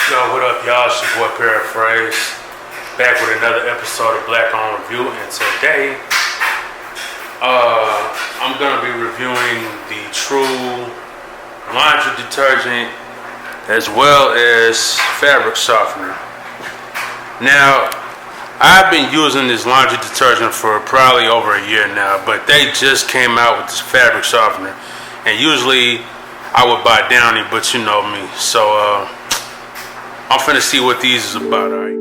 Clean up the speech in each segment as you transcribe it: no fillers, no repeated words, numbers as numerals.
Yo, what up, y'all? It's your boy Paraphrase, back with another episode of Black On Review, and today, I'm gonna be reviewing the True laundry detergent as well as fabric softener. Now, I've been using this laundry detergent for probably over a year now, but they just came out with this fabric softener, and usually I would buy Downy, but you know me, so I'm finna see what these is about, alright?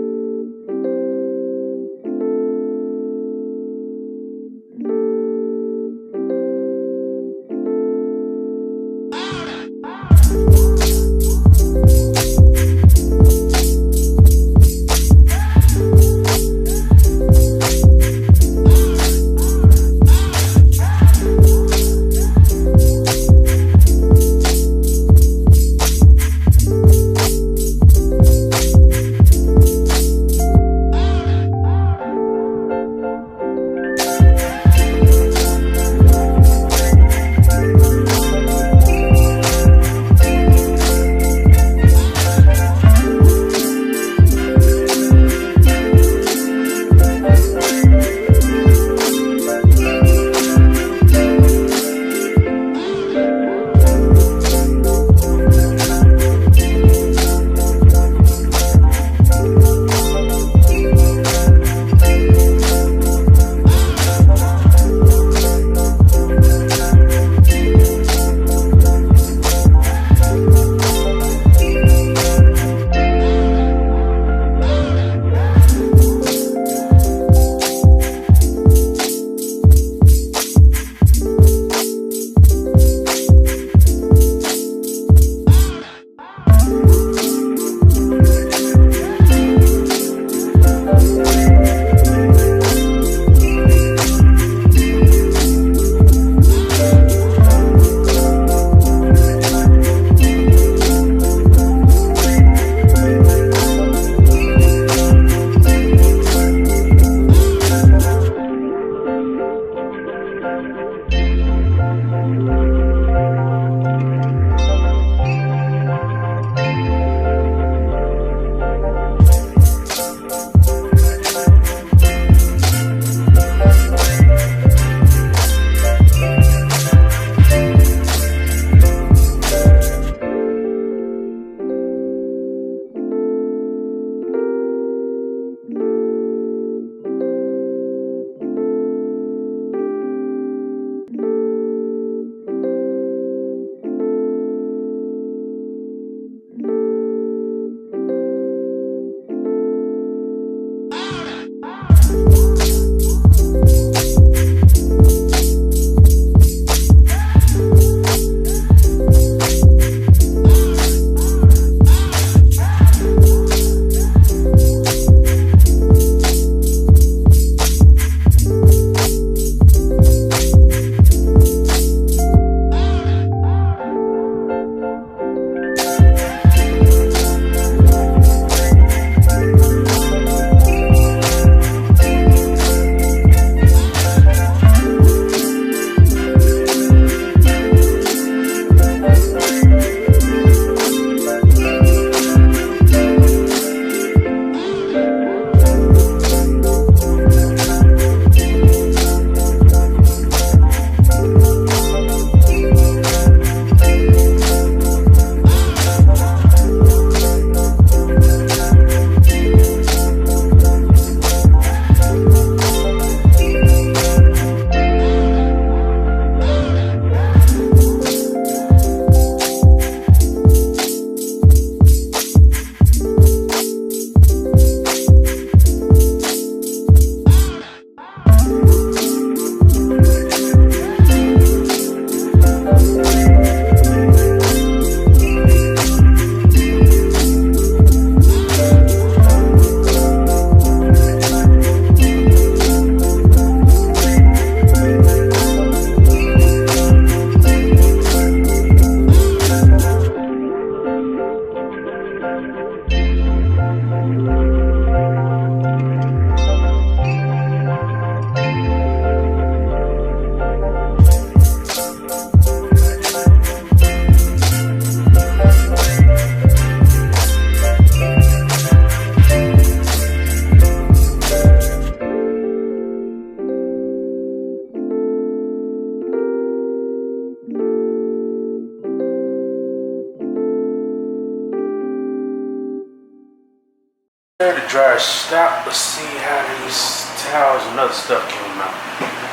The dryer stopped. Let's see how these towels and other stuff came out.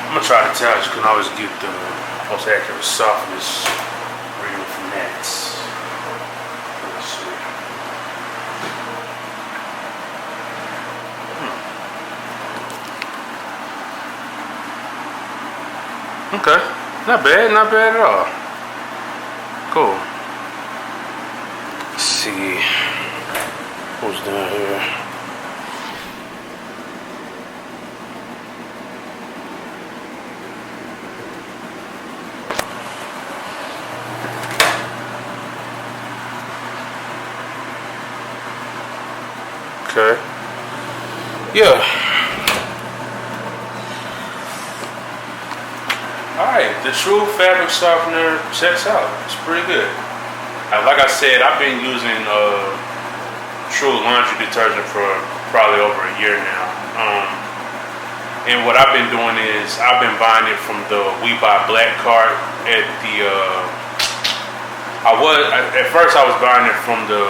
I'm gonna try the towels. You can always get the most accurate softness reading from that. Let's see. Okay, not bad at all. Cool. Let's see who's down here. Okay. Yeah. Alright, the True fabric softener checks out. It's pretty good. Like I said, I've been using True laundry detergent for probably over a year now. And what I've been doing is I've been buying it from the We Buy Black cart at the at first I was buying it from the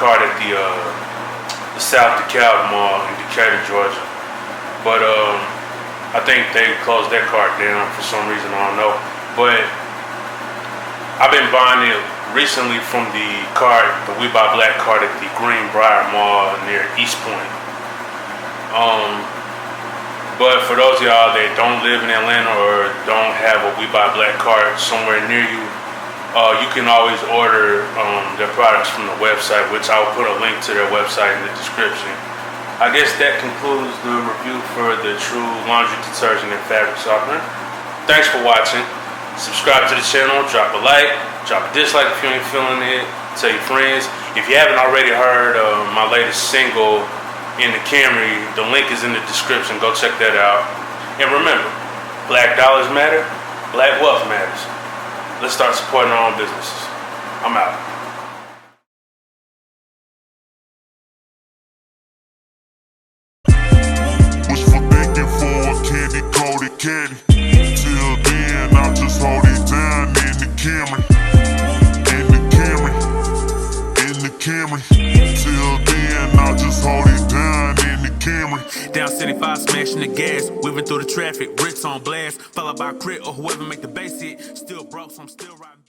cart at the South DeKalb Mall in Decatur, Georgia. But I think they closed that cart down for some reason, I don't know. But I've been buying it recently from the cart, the We Buy Black cart at the Greenbrier Mall near East Point. But for those of y'all that don't live in Atlanta or don't have a We Buy Black cart somewhere near you, you can always order their products from the website, which I'll put a link to their website in the description. I guess that concludes the review for the True laundry detergent and fabric softener. Thanks for watching. Subscribe to the channel, drop a like, drop a dislike if you ain't feeling it, tell your friends. If you haven't already heard my latest single, In the Camry, the link is in the description. Go check that out. And remember, black dollars matter, black wealth matters. Let's start supporting our own businesses. I'm out. Caddy. Till then, I'll just hold it down in the Camry. In the Camry. In the Camry. Till then, I'll just hold it down in the Camry. Down 75, smashing the gas, whipping through the traffic, bricks on blast, followed by crit or whoever make the bass hit. Still broke, so I'm still riding.